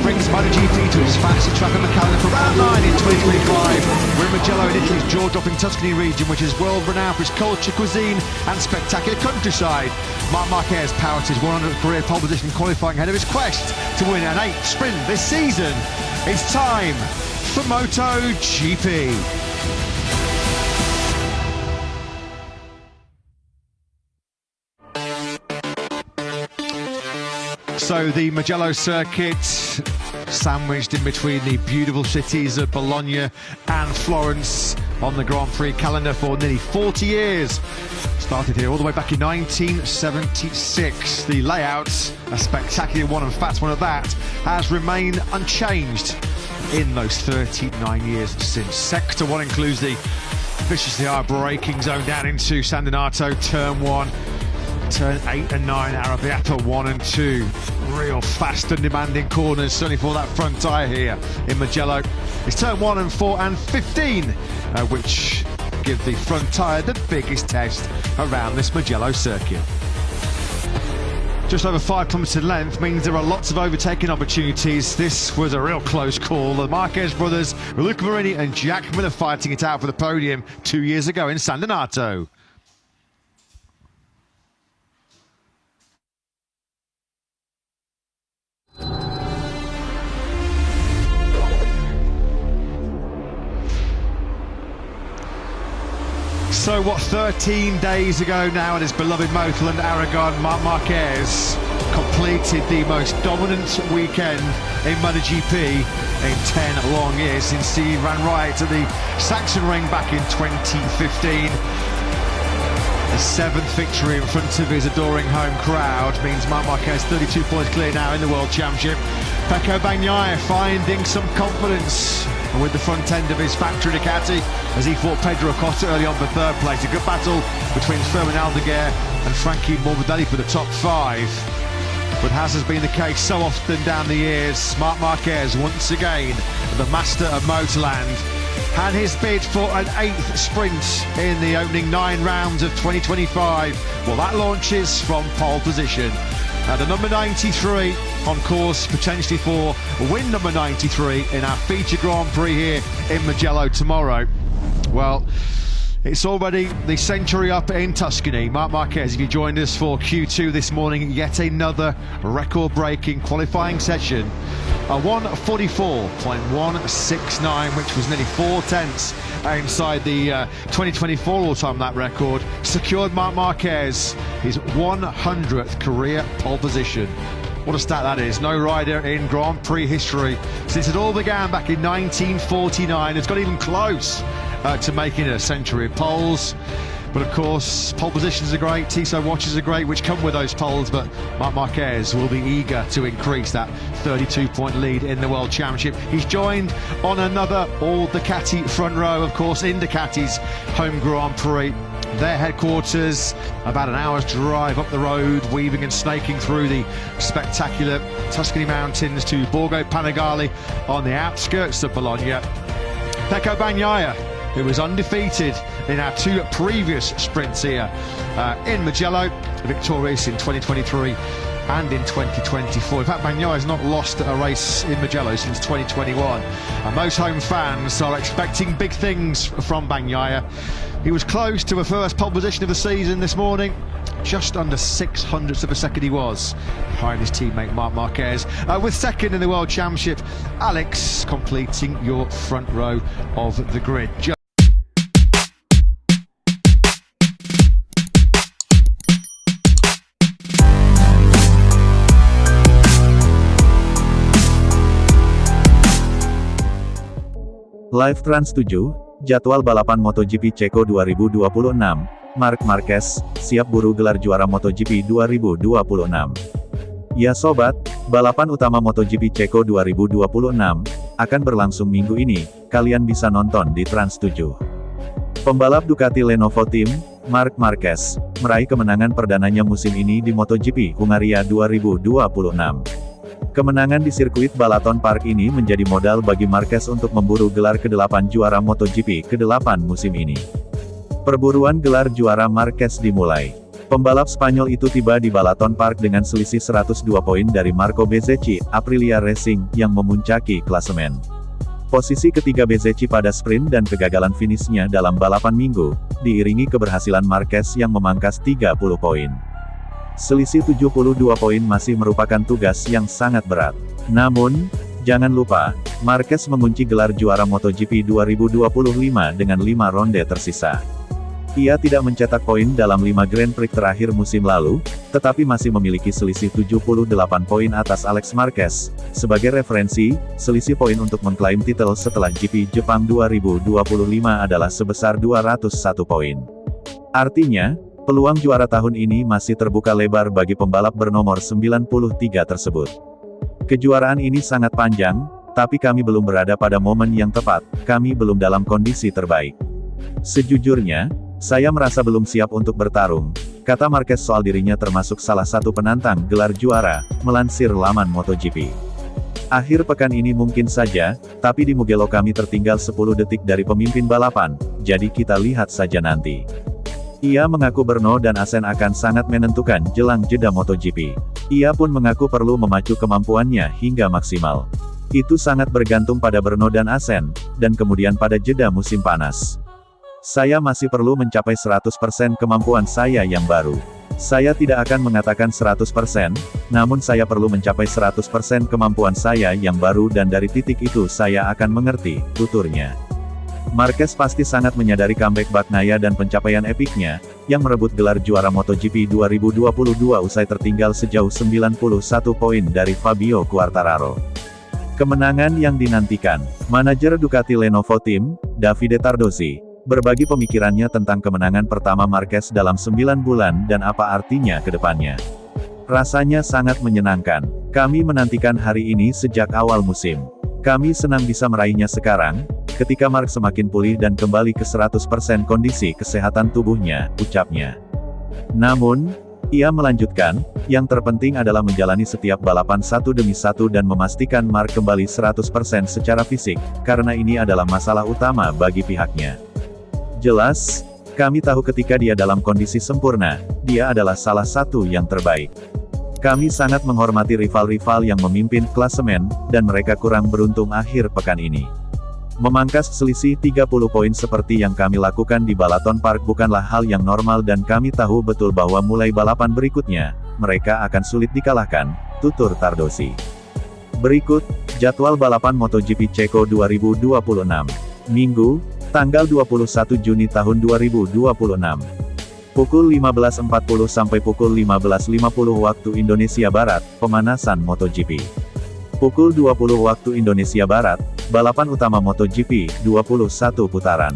brings MotoGP to its fastest track on the calendar for round 9 in 2025. We're in Mugello in Italy's jaw-dropping Tuscany region, which is world-renowned for its culture, cuisine and spectacular countryside. Marc Marquez powers his 100th career pole position qualifying ahead of his quest to win an 8th sprint this season. It's time for MotoGP. So the Mugello circuit, sandwiched in between the beautiful cities of Bologna and Florence on the Grand Prix calendar for nearly 40 years. Started here all the way back in 1976. The layout, a spectacular one and fast one at that, has remained unchanged in those 39 years since. Sector 1 includes the viciously hard braking zone down into San Donato, Turn 1. Turn 8 and 9, Arrabbiata 1 and 2. Real fast and demanding corners, certainly for that front tyre here in Mugello. It's turn 1 and 4 and 15, which give the front tyre the biggest test around this Mugello circuit. Just over 5 kilometres in length means there are lots of overtaking opportunities. This was a real close call. The Marquez brothers, Luca Marini and Jack Miller, fighting it out for the podium 2 years ago in San Donato. So what, 13 days ago now at his beloved Motorland Aragon, Marc Marquez completed the most dominant weekend in MotoGP in 10 long years since he ran right at the Sachsenring back in 2015. The 7th victory in front of his adoring home crowd means Marc Marquez 32 points clear now in the World Championship. Pecco Bagnaia finding some confidence with the front end of his factory Ducati as he fought Pedro Acosta early on for 3rd place. A good battle between Fermin Aldeguer and Frankie Morbidelli for the top 5. But as has been the case so often down the years, Marc Marquez once again the master of Motorland, had his bid for an 8th sprint in the opening 9 rounds of 2025. Well, that launches from pole position. The number 93 on course potentially for win number 93 in our feature Grand Prix here in Mugello tomorrow. Well, it's already the century up in Tuscany. Marc Marquez, if you joined us for Q2 this morning, yet another record-breaking qualifying session. A 1:44.169, which was nearly 4 tenths inside the 2024 all-time lap record, secured Marc Marquez his 100th career pole position. What a stat that is. No rider in Grand Prix history since it all began back in 1949 has got even close to making a century of poles. But of course, pole positions are great, Tissot watches are great, which come with those poles, but Marc Marquez will be eager to increase that 32-point lead in the World Championship. He's joined on another all-Ducati front row, of course, in Ducati's home Grand Prix. Their headquarters, about an hour's drive up the road, weaving and snaking through the spectacular Tuscany mountains to Borgo Panigale on the outskirts of Bologna. Pecco Bagnaia, who was undefeated in our 2 previous sprints here in Mugello, victorious in 2023 and in 2024. In fact, Bagnaia has not lost a race in Mugello since 2021. And most home fans are expecting big things from Bagnaia. He was close to a first pole position of the season this morning. Just under 600ths of a second he was behind his teammate Marc Marquez, with second in the World Championship, Alex completing your front row of the grid. Live Trans 7, jadwal balapan MotoGP Ceko 2026, Marc Marquez, siap buru gelar juara MotoGP 2026. Ya sobat, balapan utama MotoGP Ceko 2026, akan berlangsung minggu ini, kalian bisa nonton di Trans 7. Pembalap Ducati Lenovo Team, Marc Marquez, meraih kemenangan perdananya musim ini di MotoGP Hungaria 2026. Kemenangan di sirkuit Balaton Park ini menjadi modal bagi Marquez untuk memburu gelar ke-8 juara MotoGP ke-8 musim ini. Perburuan gelar juara Marquez dimulai. Pembalap Spanyol itu tiba di Balaton Park dengan selisih 102 poin dari Marco Bezzecchi, Aprilia Racing, yang memuncaki klasemen. Posisi ketiga Bezzecchi pada sprint dan kegagalan finishnya dalam balapan minggu, diiringi keberhasilan Marquez yang memangkas 30 poin. Selisih 72 poin masih merupakan tugas yang sangat berat. Namun, jangan lupa, Marquez mengunci gelar juara MotoGP 2025 dengan 5 ronde tersisa. Ia tidak mencetak poin dalam 5 Grand Prix terakhir musim lalu, tetapi masih memiliki selisih 78 poin atas Alex Marquez. Sebagai referensi, selisih poin untuk mengklaim titel setelah GP Jepang 2025 adalah sebesar 201 poin. Artinya, peluang juara tahun ini masih terbuka lebar bagi pembalap bernomor 93 tersebut. Kejuaraan ini sangat panjang, tapi kami belum berada pada momen yang tepat, kami belum dalam kondisi terbaik. Sejujurnya, saya merasa belum siap untuk bertarung, kata Marquez soal dirinya termasuk salah satu penantang gelar juara, melansir laman MotoGP. Akhir pekan ini mungkin saja, tapi di Mugello kami tertinggal 10 detik dari pemimpin balapan, jadi kita lihat saja nanti. Ia mengaku Brno dan Asen akan sangat menentukan jelang jeda MotoGP. Ia pun mengaku perlu memacu kemampuannya hingga maksimal. Itu sangat bergantung pada Brno dan Asen, dan kemudian pada jeda musim panas. Saya masih perlu mencapai 100% kemampuan saya yang baru. Saya tidak akan mengatakan 100%, namun saya perlu mencapai 100% kemampuan saya yang baru dan dari titik itu saya akan mengerti, tuturnya. Marquez pasti sangat menyadari comeback Bagnaia dan pencapaian epiknya, yang merebut gelar juara MotoGP 2022 usai tertinggal sejauh 91 poin dari Fabio Quartararo. Kemenangan yang dinantikan. Manajer Ducati Lenovo Team, Davide Tardozzi, berbagi pemikirannya tentang kemenangan pertama Marquez dalam 9 bulan dan apa artinya ke depannya. Rasanya sangat menyenangkan. Kami menantikan hari ini sejak awal musim. Kami senang bisa meraihnya sekarang, ketika Mark semakin pulih dan kembali ke 100% kondisi kesehatan tubuhnya, ucapnya. Namun, ia melanjutkan, yang terpenting adalah menjalani setiap balapan satu demi satu dan memastikan Mark kembali 100% secara fisik, karena ini adalah masalah utama bagi pihaknya. Jelas, kami tahu ketika dia dalam kondisi sempurna, dia adalah salah satu yang terbaik. Kami sangat menghormati rival-rival yang memimpin klasemen, dan mereka kurang beruntung akhir pekan ini. Memangkas selisih 30 poin seperti yang kami lakukan di Balaton Park bukanlah hal yang normal dan kami tahu betul bahwa mulai balapan berikutnya, mereka akan sulit dikalahkan, tutur Tardozzi. Berikut, jadwal balapan MotoGP Ceko 2026. Minggu, tanggal 21 Juni tahun 2026. Pukul 15.40 sampai pukul 15.50 waktu Indonesia Barat, pemanasan MotoGP. Pukul 20 waktu Indonesia Barat, balapan utama MotoGP, 21 putaran.